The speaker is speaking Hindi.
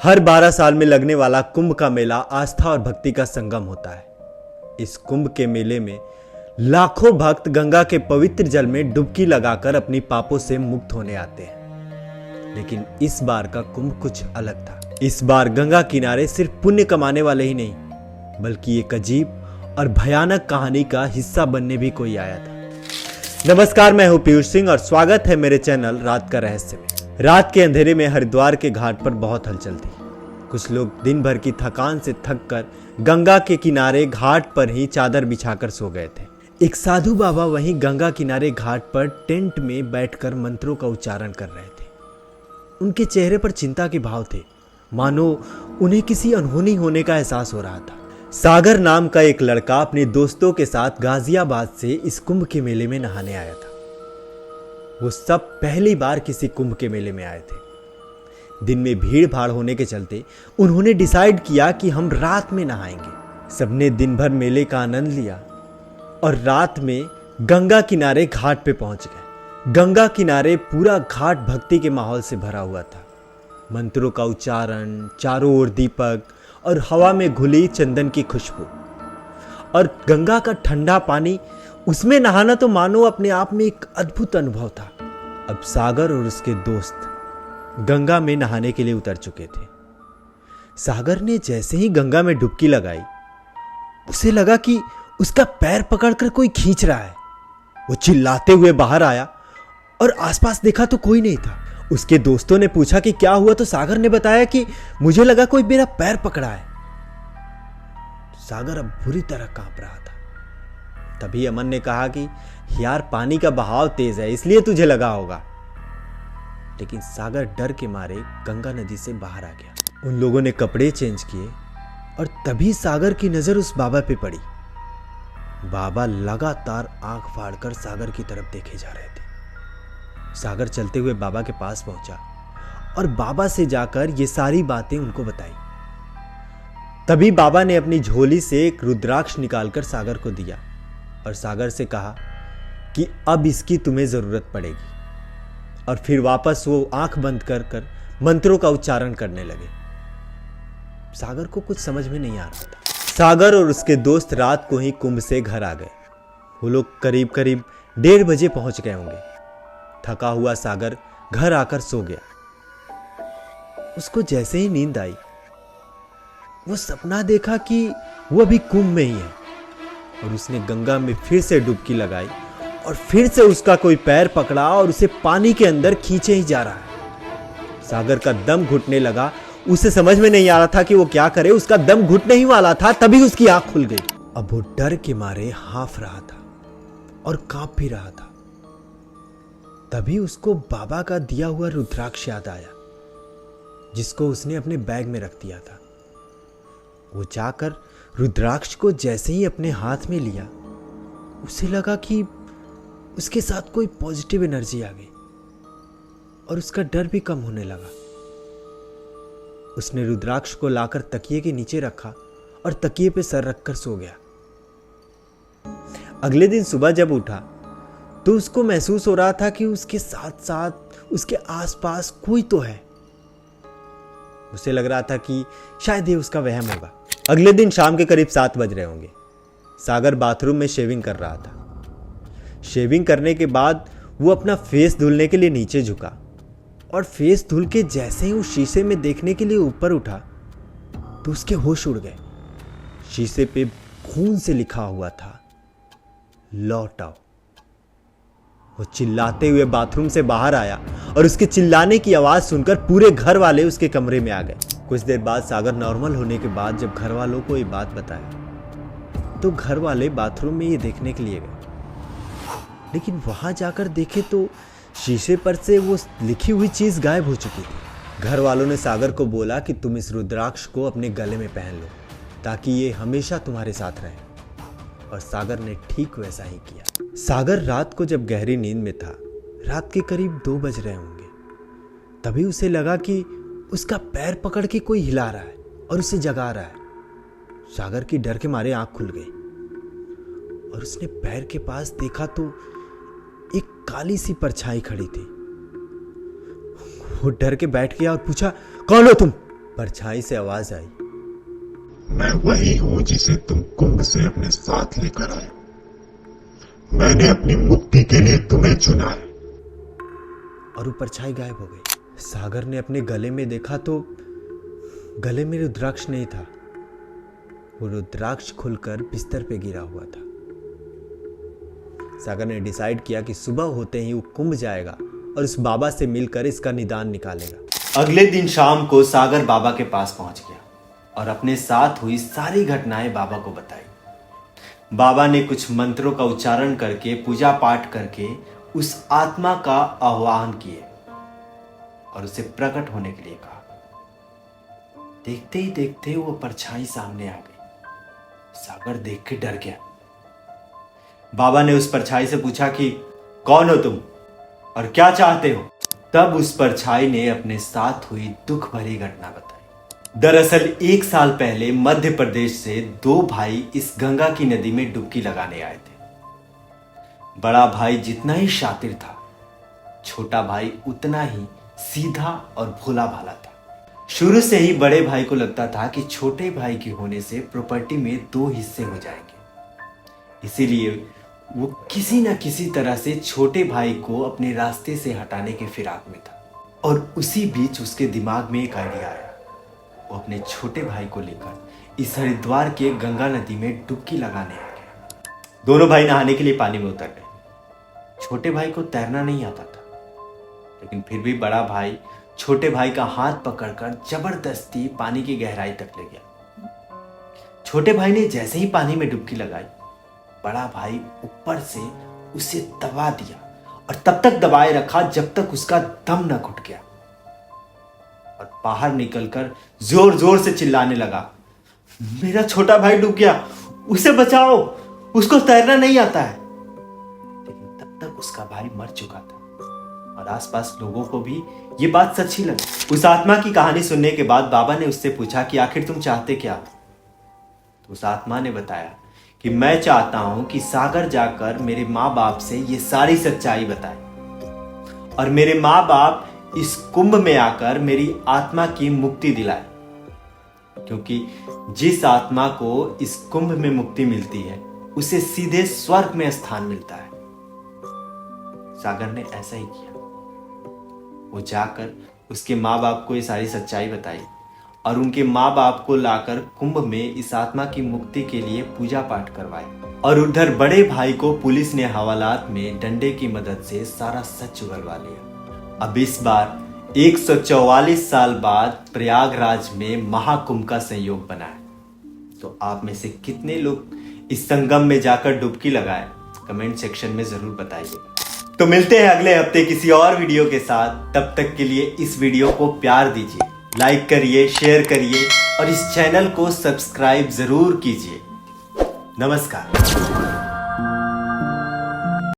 हर 12 साल में लगने वाला कुंभ का मेला आस्था और भक्ति का संगम होता है। इस कुंभ के मेले में लाखों भक्त गंगा के पवित्र जल में डुबकी लगाकर अपनी पापों से मुक्त होने आते हैं। लेकिन इस बार का कुंभ कुछ अलग था। इस बार गंगा किनारे सिर्फ पुण्य कमाने वाले ही नहीं, बल्कि एक अजीब और भयानक कहानी का हिस्सा बनने भी कोई आया था। नमस्कार, मैं हूं पीयूष सिंह और स्वागत है मेरे चैनल रात का रहस्य में। रात के अंधेरे में हरिद्वार के घाट पर बहुत हलचल थी। कुछ लोग दिन भर की थकान से थककर गंगा के किनारे घाट पर ही चादर बिछाकर सो गए थे। एक साधु बाबा वहीं गंगा किनारे घाट पर टेंट में बैठकर मंत्रों का उच्चारण कर रहे थे। उनके चेहरे पर चिंता के भाव थे, मानो उन्हें किसी अनहोनी होने का एहसास हो रहा था। सागर नाम का एक लड़का अपने दोस्तों के साथ गाजियाबाद से इस कुंभ के मेले में नहाने आया था। वो सब पहली बार किसी कुंभ के मेले में आए थे। दिन में भीड़ भाड़ होने के चलते उन्होंने डिसाइड किया कि हम रात में नहाएंगे। सबने दिन भर मेले का आनंद लिया और रात में गंगा किनारे घाट पे पहुंच गए। गंगा किनारे पूरा घाट भक्ति के माहौल से भरा हुआ था। मंत्रों का उच्चारण, चारों ओर दीपक और हवा में घुली चंदन की खुशबू और गंगा का ठंडा पानी, उसमें नहाना तो मानो अपने आप में एक अद्भुत अनुभव था। अब सागर और उसके दोस्त गंगा में नहाने के लिए उतर चुके थे। सागर ने जैसे ही गंगा में डुबकी लगाई, उसे लगा कि उसका पैर पकड़कर कोई खींच रहा है। वो चिल्लाते हुए बाहर आया और आसपास देखा तो कोई नहीं था। उसके दोस्तों ने पूछा कि क्या हुआ, तो सागर ने बताया कि मुझे लगा कोई मेरा पैर पकड़ा है। सागर अब बुरी तरह कांप रहा था। तभी अमन ने कहा कि यार, पानी का बहाव तेज है, इसलिए तुझे लगा होगा। लेकिन सागर डर के मारे गंगा नदी से बाहर आ गया। उन लोगों ने कपड़े चेंज किए और तभी सागर की नजर उस बाबा पे पड़ी। बाबा लगातार आंख फाड़कर सागर की तरफ देखे जा रहे थे। सागर चलते हुए बाबा के पास पहुंचा और बाबा से जाकर ये सारी बातें उनको बताई। तभी बाबा ने अपनी झोली से एक रुद्राक्ष निकालकर सागर को दिया और सागर से कहा कि अब इसकी तुम्हें जरूरत पड़ेगी। और फिर वापस वो आंख बंद कर कर मंत्रों का उच्चारण करने लगे। सागर को कुछ समझ में नहीं आ रहा था। सागर और उसके दोस्त रात को ही कुंभ से घर आ गए। वो लोग करीब करीब 1:30 बजे पहुंच गए होंगे। थका हुआ सागर घर आकर सो गया। उसको जैसे ही नींद आई, वो सपना देखा कि वो अभी कुंभ में ही है और उसने गंगा में फिर से डुबकी लगाई और फिर से उसका कोई पैर पकड़ा और उसे पानी के अंदर खींचे ही जा रहा है। सागर का दम घुटने लगा। उसे समझ में नहीं आ रहा था कि वो क्या करे। उसका दम घुटने ही वाला था, तभी उसकी आंख खुल गई। अब वो डर के मारे हाफ रहा था और कांप भी रहा था। तभी उसको बाबा का दिया हुआ रुद्राक्ष याद आया, जिसको उसने अपने बैग में रख दिया था। वो जाकर रुद्राक्ष को जैसे ही अपने हाथ में लिया, उसे लगा कि उसके साथ कोई पॉजिटिव एनर्जी आ गई और उसका डर भी कम होने लगा। उसने रुद्राक्ष को लाकर तकिए के नीचे रखा और तकिए पे सर रखकर सो गया। अगले दिन सुबह जब उठा तो उसको महसूस हो रहा था कि उसके साथ साथ उसके आसपास कोई तो है। उसे लग रहा था कि शायद ये उसका वहम होगा। अगले दिन शाम के करीब 7 बज रहे होंगे। सागर बाथरूम में शेविंग कर रहा था। शेविंग करने के बाद वो अपना फेस धुलने के लिए नीचे झुका और फेस धुल के जैसे ही वो शीशे में देखने के लिए ऊपर उठा तो उसके होश उड़ गए। शीशे पे खून से लिखा हुआ था, लौट आओ। वो चिल्लाते हुए बाथरूम से बाहर आया और उसके चिल्लाने की आवाज सुनकर पूरे घर वाले उसके कमरे में आ गए। कुछ देर बाद सागर नॉर्मल होने के बाद जब घर वालों को ये बात बताया तो घर वाले बाथरूम में ये देखने के लिए गए। लेकिन वहां जाकर देखे तो शीशे पर से वो लिखी हुई चीज गायब हो चुकी थी। घर वालों ने सागर को बोला कि तुम इस रुद्राक्ष को अपने गले में पहन लो ताकि ये हमेशा तुम्हारे साथ रहे। और सागर ने ठीक वैसा ही किया। सागर रात को जब गहरी नींद में था, रात के करीब 2 बज रहे होंगे, तभी उसे लगा कि उसका पैर पकड़ के कोई हिला रहा है और उसे जगा रहा है। सागर की डर के मारे आंख खुल गई और उसने पैर के पास देखा तो एक काली सी परछाई खड़ी थी। वो डर के बैठ गया और पूछा, कौन हो तुम? परछाई से आवाज आई, मैं वही हूं जिसे तुम कुंभ से अपने साथ लेकर आए। मैंने अपनी मुक्ति के लिए तुम्हें चुना है। और वो परछाई गायब हो गई। सागर ने अपने गले में देखा तो गले में रुद्राक्ष नहीं था। वो रुद्राक्ष खुलकर बिस्तर पे गिरा हुआ था। सागर ने डिसाइड किया कि सुबह होते ही वो कुंभ जाएगा और उस बाबा से मिलकर इसका निदान निकालेगा। अगले दिन शाम को सागर बाबा के पास पहुंच गया और अपने साथ हुई सारी घटनाएं बाबा को बताई। बाबा ने कुछ मंत्रों का उच्चारण करके पूजा पाठ करके उस आत्मा का आह्वान किए और उसे प्रकट होने के लिए कहा। देखते ही देखते वो परछाई सामने आ गई। सागर देख के डर गया। बाबा ने उस परछाई से पूछा कि कौन हो तुम और क्या चाहते हो। तब उस परछाई ने अपने साथ हुई दुख भरी घटना बताई। दरअसल 1 साल पहले मध्य प्रदेश से 2 भाई इस गंगा की नदी में डुबकी लगाने आए थे। बड़ा भाई जितना ही शातिर था, छोटा भाई उतना ही सीधा और भोला भाला था। शुरू से ही बड़े भाई को लगता था कि छोटे भाई के होने से प्रॉपर्टी में 2 हिस्से हो जाएंगे। इसीलिए वो किसी न किसी तरह से छोटे भाई को अपने रास्ते से हटाने के फिराक में था। और उसी बीच उसके दिमाग में एक आइडिया आया। वो अपने छोटे भाई को लेकर इस हरिद्वार के गंगा नदी में डुबकी लगाने आ गया। दोनों भाई नहाने के लिए पानी में उतर गए। छोटे भाई को तैरना नहीं आता था, लेकिन फिर भी बड़ा भाई छोटे भाई का हाथ पकड़कर जबरदस्ती पानी की गहराई तक ले गया। छोटे भाई ने जैसे ही पानी में डुबकी लगाई, बड़ा भाई ऊपर से उसे दबा दिया और तब तक दबाए रखा जब तक उसका दम न घुट गया। और बाहर निकलकर जोर जोर से चिल्लाने लगा, मेरा छोटा भाई डूब गया, उसे बचाओ, उसको तैरना नहीं आता है। लेकिन तब तक उसका भाई मर चुका था और आसपास लोगों को भी ये बात सच्ची लगी। उस आत्मा की कहानी सुनने के बाद बाबा ने उससे पूछा कि आखिर तुम चाहते क्या हो। तो उस आत्मा ने बताया कि मैं चाहता हूं कि सागर जाकर मेरे माँ बाप से ये सारी सच्चाई बताए और मेरे माँ बाप इस कुंभ में आकर मेरी आत्मा की मुक्ति दिलाए, क्योंकि जिस आत्मा को इस कुंभ में मुक्ति मिलती है उसे सीधे स्वर्ग में स्थान मिलता है। सागर ने ऐसा ही किया। वो जाकर उसके माँ बाप को ये सारी सच्चाई बताई और उनके माँ बाप को लाकर कुंभ में इस आत्मा की मुक्ति के लिए पूजा पाठ करवाए। और उधर बड़े भाई को पुलिस ने हवालात में डंडे की मदद से सारा सच उगलवा लिया। अब इस बार 144 साल बाद प्रयागराज में महाकुंभ का संयोग बना है। तो आप में से कितने लोग इस संगम में जाकर डुबकी लगाए, कमेंट सेक्शन में जरूर बताइए। तो मिलते हैं अगले हफ्ते किसी और वीडियो के साथ। तब तक के लिए इस वीडियो को प्यार दीजिए, लाइक करिए, शेयर करिए और इस चैनल को सब्सक्राइब जरूर कीजिए। नमस्कार।